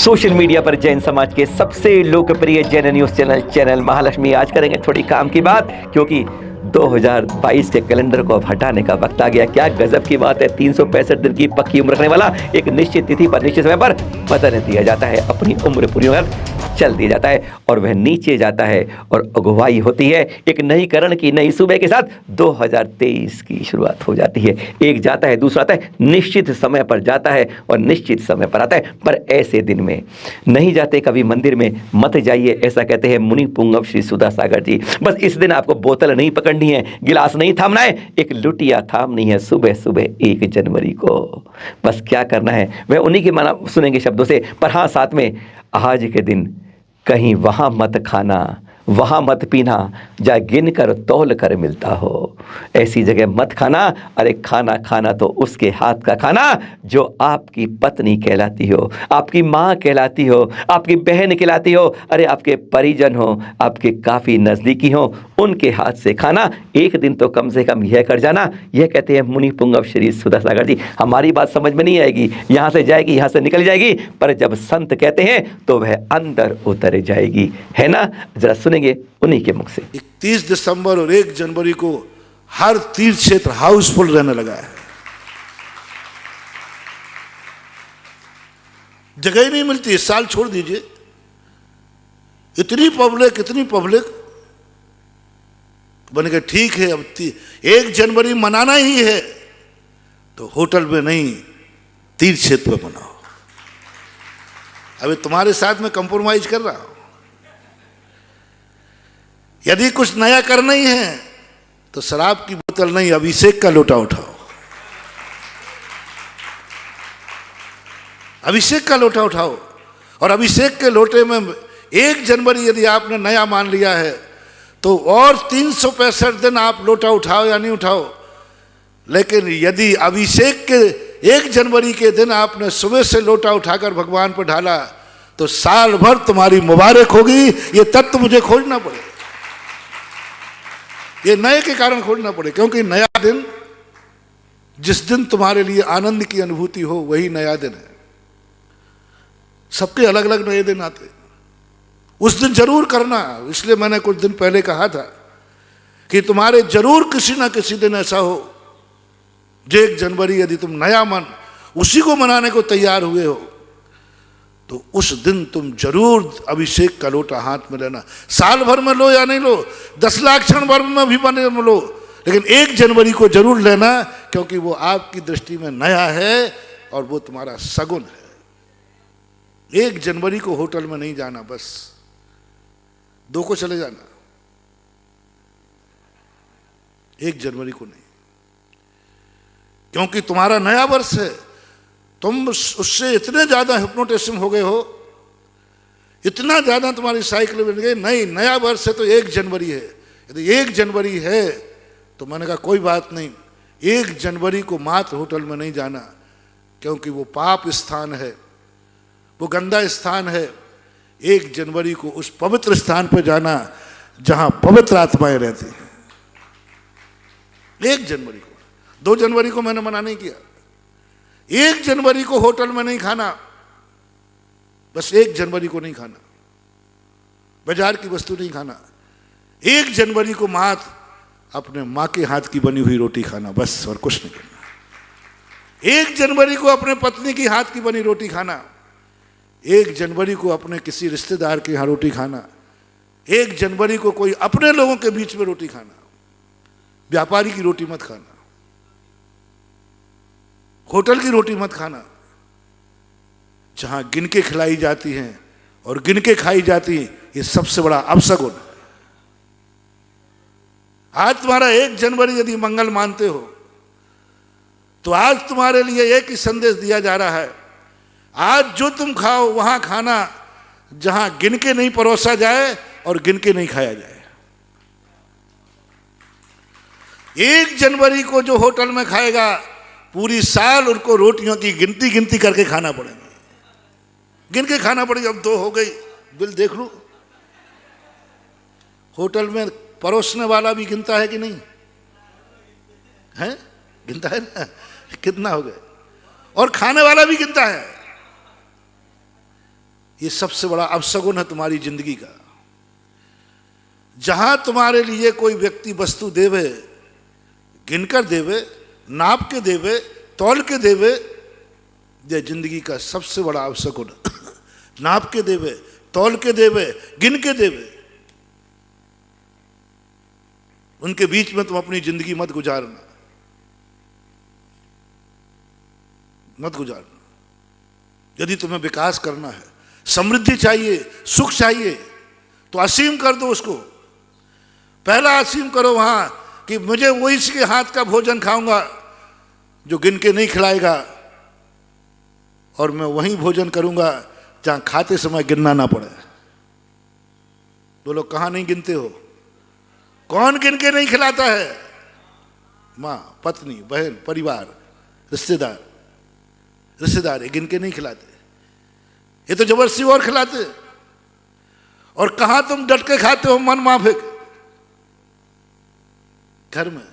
Social media पर जैन समाज के सबसे लोकप्रिय जैन न्यूज चैनल महालक्ष्मी आज करेंगे थोड़ी काम की बात, क्योंकि 2022 के कैलेंडर को अब हटाने का वक्त आ गया। क्या गजब की बात है, 365 दिन की पक्की उम्र रखने वाला एक निश्चित तिथि पर निश्चित समय पर बदल दिया जाता है, अपनी उम्र पूरी उम्र चल दिया जाता है और वह नीचे जाता है और अगुवाई होती है एक नई करण की नई सुबह के साथ 2023 की शुरुआत हो जाती है। एक जाता है, दूसरा आता है, निश्चित समय पर जाता है और निश्चित समय पर आता है। पर ऐसे दिन में नहीं जाते कभी मंदिर में मत जाइए, ऐसा कहते हैं मुनि पुंगव श्री सुधा सागर जी। बस इस दिन आपको बोतल नहीं पकड़नी है, गिलास नहीं थामना है, एक लुटिया थामनी है सुबह सुबह 1 जनवरी को। बस क्या करना है वह उन्हीं के माना सुनेंगे शब्दों से। पर हाँ, साथ में आज के दिन कहीं वहां मत खाना, वहां मत पीना जा गिन कर तौल कर मिलता हो। ऐसी जगह मत खाना। अरे खाना खाना तो उसके हाथ का खाना जो आपकी पत्नी कहलाती हो, आपकी माँ कहलाती हो, आपकी बहन कहलाती हो, अरे आपके परिजन हो, आपके काफ़ी नज़दीकी हो, उनके हाथ से खाना। एक दिन तो कम से कम यह कर जाना। यह कहते हैं मुनि पुंगव श्री सुधा सागर जी। हमारी बात समझ में नहीं आएगी, यहाँ से जाएगी, यहाँ से निकल जाएगी, पर जब संत कहते हैं तो वह अंदर उतर जाएगी, है ना। जरा सुनेंगे उन्हीं के मुख से। 31 दिसंबर और 1 जनवरी को हर तीर्थ क्षेत्र हाउसफुल रहने लगा है। जगह ही नहीं मिलती। इस साल छोड़ दीजिए, इतनी पब्लिक बन गए। ठीक है, अब 1 जनवरी मनाना ही है तो होटल में नहीं, तीर्थ क्षेत्र में मनाओ। अभी तुम्हारे साथ में कंप्रोमाइज कर रहा हूं। यदि कुछ नया करना ही है तो शराब की बोतल नहीं, अभिषेक का लोटा उठाओ। अभिषेक का लोटा उठाओ। और अभिषेक के लोटे में 1 जनवरी यदि आपने नया मान लिया है तो और 365 दिन आप लोटा उठाओ या नहीं उठाओ। लेकिन यदि अभिषेक के 1 जनवरी के दिन आपने सुबह से लोटा उठाकर भगवान पर ढाला तो साल भर तुम्हारी मुबारक होगी। ये तत्व मुझे खोजना पड़े, ये नए के कारण खोजना पड़े, क्योंकि नया दिन, जिस दिन तुम्हारे लिए आनंद की अनुभूति हो वही नया दिन है। सबके अलग अलग नए दिन आते, उस दिन जरूर करना। इसलिए मैंने कुछ दिन पहले कहा था कि तुम्हारे जरूर किसी ना किसी दिन ऐसा हो जो 1 जनवरी यदि तुम नया मन उसी को मनाने को तैयार हुए हो तो उस दिन तुम जरूर अभिषेक का लोटा हाथ में लेना। साल भर में लो या नहीं लो, 10 लाख क्षण भर में भी बने में लो, लेकिन 1 जनवरी को जरूर लेना, क्योंकि वो आपकी दृष्टि में नया है और वो तुम्हारा सगुन है। 1 जनवरी को होटल में नहीं जाना, बस 2 को चले जाना, 1 जनवरी को नहीं, क्योंकि तुम्हारा नया वर्ष है। तुम उससे इतने ज्यादा हिप्नोटिज्म हो गए हो, इतना ज्यादा तुम्हारी साइकिल बन गई। नहीं, नया वर्ष है तो 1 जनवरी है। यदि 1 जनवरी है तो मैंने कहा कोई बात नहीं, 1 जनवरी को मात्र होटल में नहीं जाना, क्योंकि वो पाप स्थान है, वो गंदा स्थान है। 1 जनवरी को उस पवित्र स्थान पर जाना जहां पवित्र आत्माएं रहती हैं। 1 जनवरी को, 2 जनवरी को मैंने मना नहीं किया। 1 जनवरी को होटल में नहीं खाना, बस 1 जनवरी को नहीं खाना, बाजार की वस्तु नहीं खाना। 1 जनवरी को मात्र अपने माँ के हाथ की बनी हुई रोटी खाना, बस, और कुछ नहीं करना। 1 जनवरी को अपने पत्नी की हाथ की बनी रोटी खाना। 1 जनवरी को अपने किसी रिश्तेदार के यहाँ रोटी खाना। 1 जनवरी को कोई अपने लोगों के बीच में रोटी खाना। व्यापारी की रोटी मत खाना, होटल की रोटी मत खाना, जहां गिन के खिलाई जाती हैं और गिन के खाई जाती हैं। ये सबसे बड़ा अपशगुन है। आज तुम्हारा 1 जनवरी यदि मंगल मानते हो तो आज तुम्हारे लिए एक ही संदेश दिया जा रहा है, आज जो तुम खाओ वहां खाना जहां गिन के नहीं परोसा जाए और गिन के नहीं खाया जाए। 1 जनवरी को जो होटल में खाएगा पूरी साल उनको रोटियों की गिनती करके खाना पड़ेगा, गिन के खाना पड़ेगा। अब 2 हो गई, बिल देख लो। होटल में परोसने वाला भी गिनता है कि नहीं है? गिनता है ना, कितना हो गए। और खाने वाला भी गिनता है। ये सबसे बड़ा अपशगुन है तुम्हारी जिंदगी का। जहां तुम्हारे लिए कोई व्यक्ति वस्तु देवे, गिनकर देवे, नाप के देवे, तौल के देवे, ये जिंदगी का सबसे बड़ा अपशगुन है। नाप के देवे, तौल के देवे, गिन के देवे, उनके बीच में तुम अपनी जिंदगी मत गुजारना, मत गुजारना। यदि तुम्हें विकास करना है, समृद्धि चाहिए, सुख चाहिए, तो असीम कर दो उसको। पहला असीम करो वहां कि मुझे वही के हाथ का भोजन खाऊंगा जो गिन के नहीं खिलाएगा, और मैं वही भोजन करूंगा जहां खाते समय गिनना ना पड़े। बोलो कहां नहीं गिनते हो? कौन गिन के नहीं खिलाता है? मां, पत्नी, बहन, परिवार, रिश्तेदार। रिश्तेदार ये गिन के नहीं खिलाते, ये तो जबरदस्ती और खिलाते। और कहां तुम डट के खाते हो मन माफिक? घर में।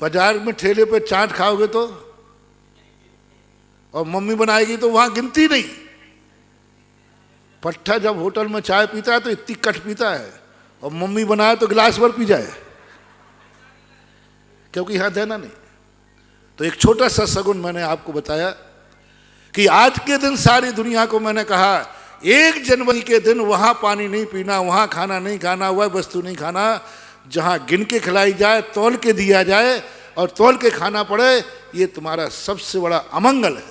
बाजार में ठेले पे चाट खाओगे तो, और मम्मी बनाएगी तो वहां गिनती नहीं। पट्टा जब होटल में चाय पीता है तो इतनी कट पीता है, और मम्मी बनाए तो गिलास भर पी जाए, क्योंकि यहां देना नहीं। तो एक छोटा सा सगुन मैंने आपको बताया कि आज के दिन सारी दुनिया को मैंने कहा 1 जनवरी के दिन वहां पानी नहीं पीना, वहां खाना नहीं खाना, वह वस्तु नहीं खाना जहां गिन के खिलाई जाए, तौल के दिया जाए और तौल के खाना पड़े। ये तुम्हारा सबसे बड़ा अमंगल है।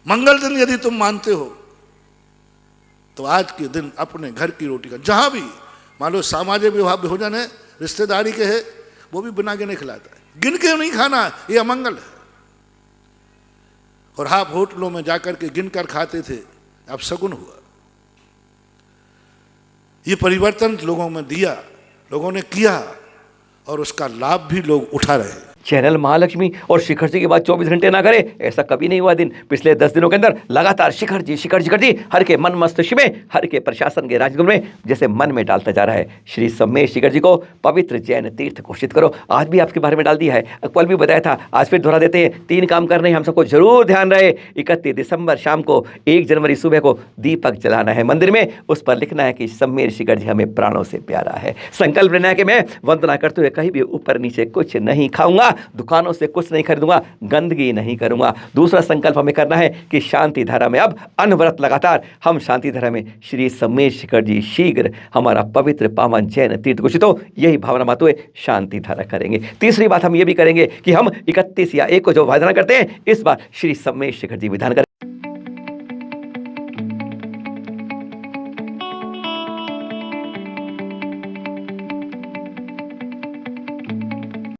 मंगल दिन यदि तुम मानते हो तो आज के दिन अपने घर की रोटी का, जहां भी मान लो सामाजिक विवाह भोजन है, रिश्तेदारी के है, वो भी बिना गिने खिलाता है। गिन के नहीं खाना, ये अमंगल है। और आप होटलों में जाकर के गिन कर खाते थे, अब शगुन हुआ। ये परिवर्तन लोगों में दिया, लोगों ने किया, और उसका लाभ भी लोग उठा रहे हैं। चैनल महालक्ष्मी और शिखर जी के बाद 24 घंटे ना करे, ऐसा कभी नहीं हुआ दिन। पिछले 10 दिनों के अंदर लगातार शिखर जी हर के मन मस्तिष्क में, हर के प्रशासन के राजगुरु में जैसे मन में डालता जा रहा है। श्री सम्मेश शिखर जी को पवित्र जैन तीर्थ घोषित करो। आज भी आपके बारे में डाल दिया है, कल भी बताया था, आज फिर दोहरा देते हैं। 3 काम करने हम सबको जरूर ध्यान रहे। 31 दिसंबर शाम को, 1 जनवरी सुबह को दीपक जलाना है मंदिर में। उस पर लिखना है कि सम्मेश शिखर जी हमें प्राणों से प्यारा है। संकल्प लेना है कि मैं वंदना करते हुए कहीं भी ऊपर नीचे कुछ नहीं खाऊंगा, दुकानों से कुछ नहीं खरीदूंगा, गंदगी नहीं करूंगा। दूसरा संकल्प हमें करना है कि शांति धारा में अब अनवरत लगातार हम शांति धारा में श्री सम्मेश शिखर जी शीघ्र हमारा पवित्र पावन जैन तीर्थ घोषित हो, यही भावना माते हुए शांति धारा करेंगे। तीसरी बात हम ये भी करेंगे कि हम 31 या 1 को जो वायदा करते हैं, इस बार श्री सम्मेश शिखर जी विधान करें।